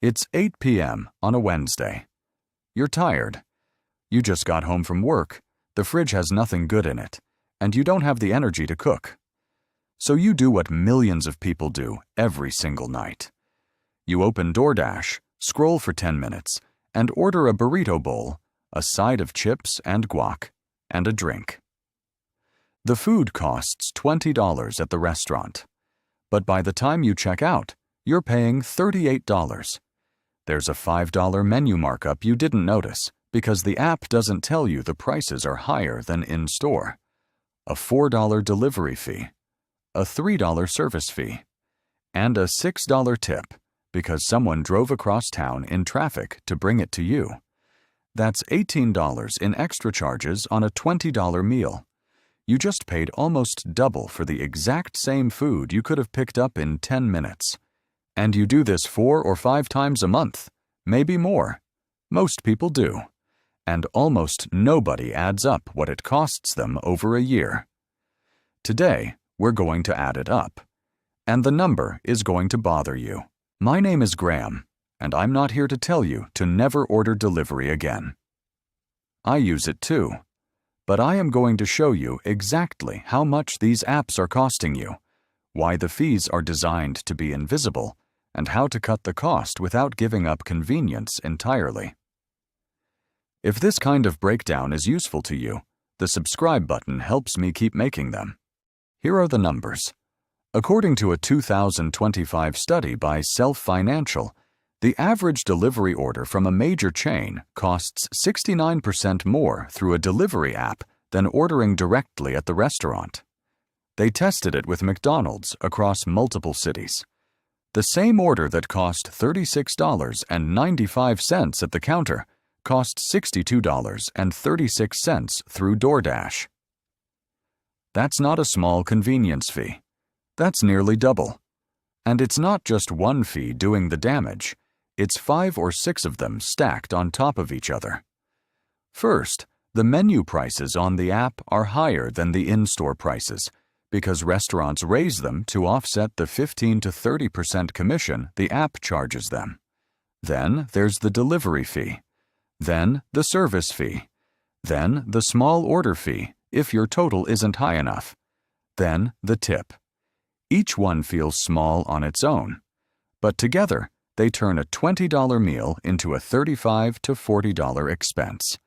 It's 8 p.m. on a Wednesday. You're tired. You just got home from work, the fridge has nothing good in it, and you don't have the energy to cook. So you do what millions of people do every single night. You open DoorDash, scroll for 10 minutes, and order a burrito bowl, a side of chips and guac, and a drink. The food costs $20 at the restaurant, but by the time you check out, you're paying $38. There's a $5 menu markup you didn't notice because the app doesn't tell you the prices are higher than in-store. A $4 delivery fee, a $3 service fee, and a $6 tip because someone drove across town in traffic to bring it to you. That's $18 in extra charges on a $20 meal. You just paid almost double for the exact same food you could have picked up in 10 minutes. And you do this 4 or 5 times a month, maybe more. Most people do. And almost nobody adds up what it costs them over a year. Today, we're going to add it up. And the number is going to bother you. My name is Graham, and I'm not here to tell you to never order delivery again. I use it too. But I am going to show you exactly how much these apps are costing you, why the fees are designed to be invisible, and how to cut the cost without giving up convenience entirely. If this kind of breakdown is useful to you, the subscribe button helps me keep making them. Here are the numbers. According to a 2025 study by Self Financial, the average delivery order from a major chain costs 69% more through a delivery app than ordering directly at the restaurant. They tested it with McDonald's across multiple cities. The same order that cost $36.95 at the counter cost $62.36 through DoorDash. That's not a small convenience fee. That's nearly double. And it's not just one fee doing the damage. It's 5 or 6 of them stacked on top of each other. First, the menu prices on the app are higher than the in-store prices because restaurants raise them to offset the 15 to 30% commission the app charges them. Then there's the delivery fee. Then the service fee. Then the small order fee if your total isn't high enough. Then the tip. Each one feels small on its own, but together, they turn a $20 meal into a $35 to $40 expense.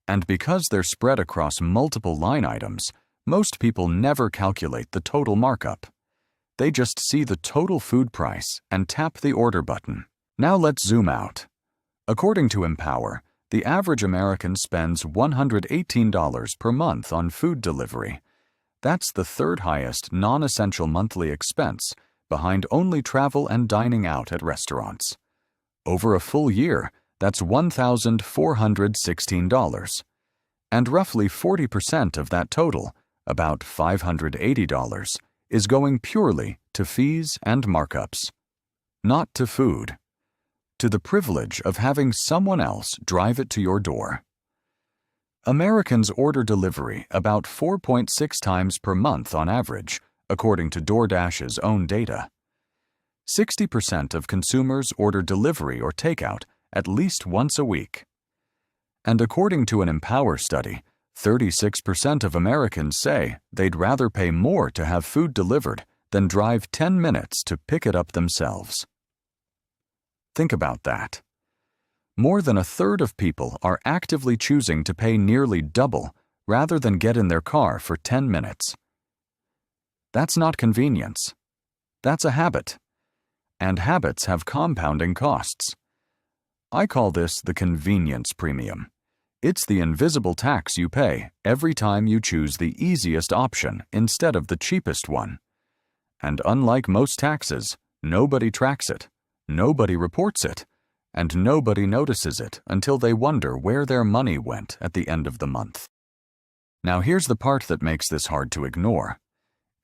And because they're spread across multiple line items, most people never calculate the total markup. They just see the total food price and tap the order button. Now let's zoom out. According to Empower, the average American spends $118 per month on food delivery. That's the third highest non-essential monthly expense, behind only travel and dining out at restaurants. Over a full year, that's $1,416. And roughly 40% of that total, about $580, is going purely to fees and markups. Not to food. To the privilege of having someone else drive it to your door. Americans order delivery about 4.6 times per month on average, according to DoorDash's own data. 60% of consumers order delivery or takeout at least once a week. And according to an Empower study, 36% of Americans say they'd rather pay more to have food delivered than drive 10 minutes to pick it up themselves. Think about that. More than a third of people are actively choosing to pay nearly double rather than get in their car for 10 minutes. That's not convenience. That's a habit. And habits have compounding costs. I call this the convenience premium. It's the invisible tax you pay every time you choose the easiest option instead of the cheapest one. And unlike most taxes, nobody tracks it, nobody reports it, and nobody notices it until they wonder where their money went at the end of the month. Now here's the part that makes this hard to ignore.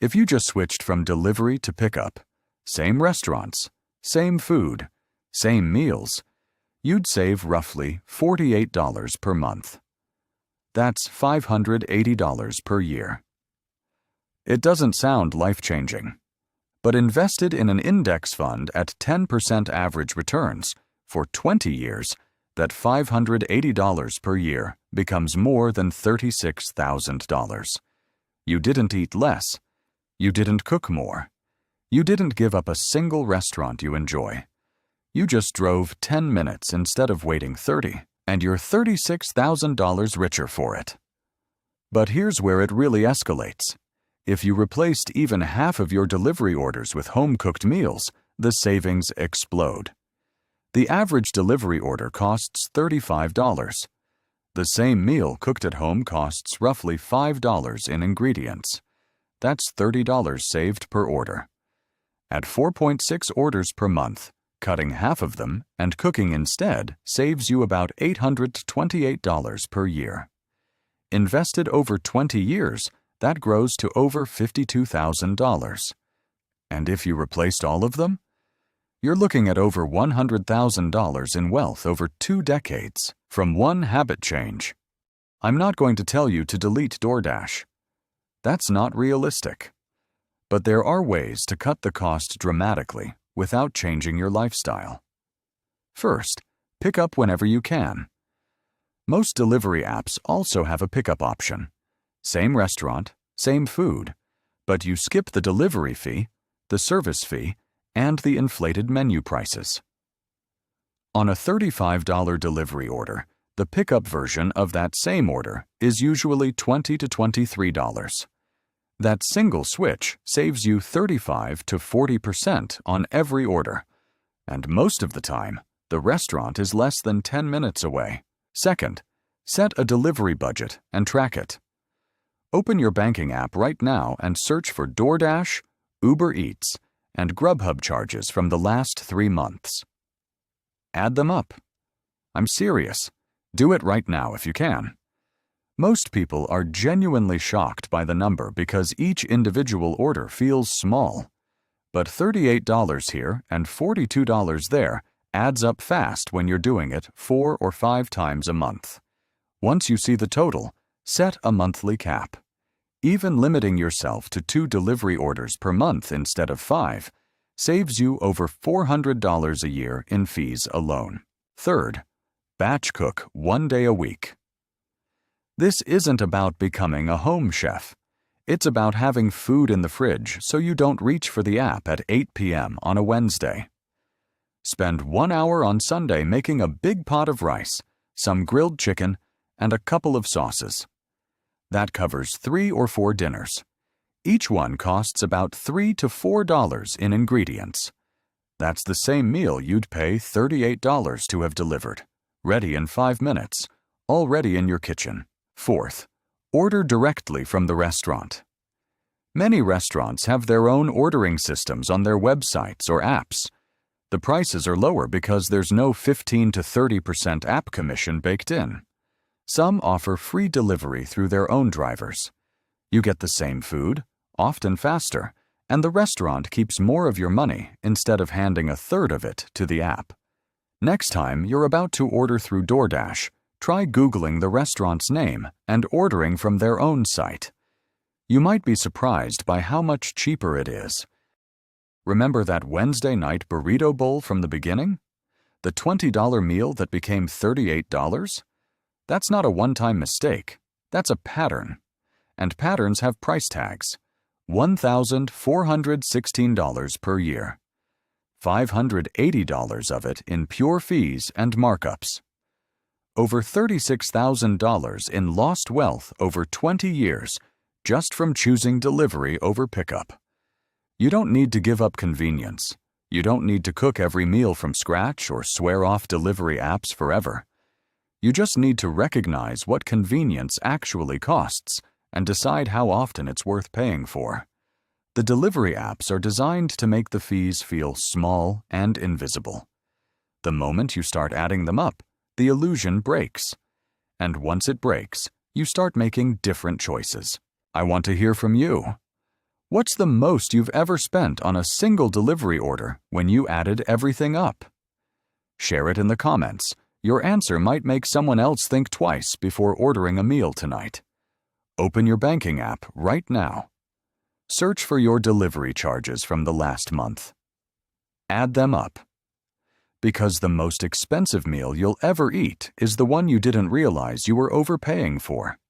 If you just switched from delivery to pickup, same restaurants, same food, same meals, you'd save roughly $48 per month. That's $580 per year. It doesn't sound life-changing, but invested in an index fund at 10% average returns, for 20 years, that $580 per year becomes more than $36,000. You didn't eat less. You didn't cook more. You didn't give up a single restaurant you enjoy. You just drove 10 minutes instead of waiting 30, and you're $36,000 richer for it. But here's where it really escalates. If you replaced even half of your delivery orders with home-cooked meals, the savings explode. The average delivery order costs $35. The same meal cooked at home costs roughly $5 in ingredients. That's $30 saved per order. At 4.6 orders per month, cutting half of them and cooking instead saves you about $828 per year. Invested over 20 years, that grows to over $52,000. And if you replaced all of them, you're looking at over $100,000 in wealth over 2 decades from one habit change. I'm not going to tell you to delete DoorDash. That's not realistic. But there are ways to cut the cost dramatically without changing your lifestyle. First, pick up whenever you can. Most delivery apps also have a pickup option. Same restaurant, same food, but you skip the delivery fee, the service fee, and the inflated menu prices. On a $35 delivery order, the pickup version of that same order is usually $20 to $23. That single switch saves you 35 to 40% on every order, and most of the time, the restaurant is less than 10 minutes away. Second, set a delivery budget and track it. Open your banking app right now and search for DoorDash, Uber Eats, and Grubhub charges from the last 3 months. Add them up. I'm serious. Do it right now if you can. Most people are genuinely shocked by the number because each individual order feels small. But $38 here and $42 there adds up fast when you're doing it 4 or 5 times a month. Once you see the total, set a monthly cap. Even limiting yourself to 2 delivery orders per month instead of 5 saves you over $400 a year in fees alone. Third, batch cook 1 day a week. This isn't about becoming a home chef. It's about having food in the fridge so you don't reach for the app at 8 p.m. on a Wednesday. Spend 1 hour on Sunday making a big pot of rice, some grilled chicken, and a couple of sauces. That covers 3 or 4 dinners. Each one costs about $3 to $4 in ingredients. That's the same meal you'd pay $38 to have delivered, ready in 5 minutes, already in your kitchen. Fourth, order directly from the restaurant. Many restaurants have their own ordering systems on their websites or apps. The prices are lower because there's no 15 to 30% app commission baked in. Some offer free delivery through their own drivers. You get the same food, often faster, and the restaurant keeps more of your money instead of handing a third of it to the app. Next time you're about to order through DoorDash, try Googling the restaurant's name and ordering from their own site. You might be surprised by how much cheaper it is. Remember that Wednesday night burrito bowl from the beginning? The $20 meal that became $38? That's not a one-time mistake. That's a pattern. And patterns have price tags. $1,416 per year. $580 of it in pure fees and markups. Over $36,000 in lost wealth over 20 years just from choosing delivery over pickup. You don't need to give up convenience. You don't need to cook every meal from scratch or swear off delivery apps forever. You just need to recognize what convenience actually costs and decide how often it's worth paying for. The delivery apps are designed to make the fees feel small and invisible. The moment you start adding them up, the illusion breaks. And once it breaks, you start making different choices. I want to hear from you. What's the most you've ever spent on a single delivery order when you added everything up? Share it in the comments. Your answer might make someone else think twice before ordering a meal tonight. Open your banking app right now. Search for your delivery charges from the last month. Add them up. Because the most expensive meal you'll ever eat is the one you didn't realize you were overpaying for.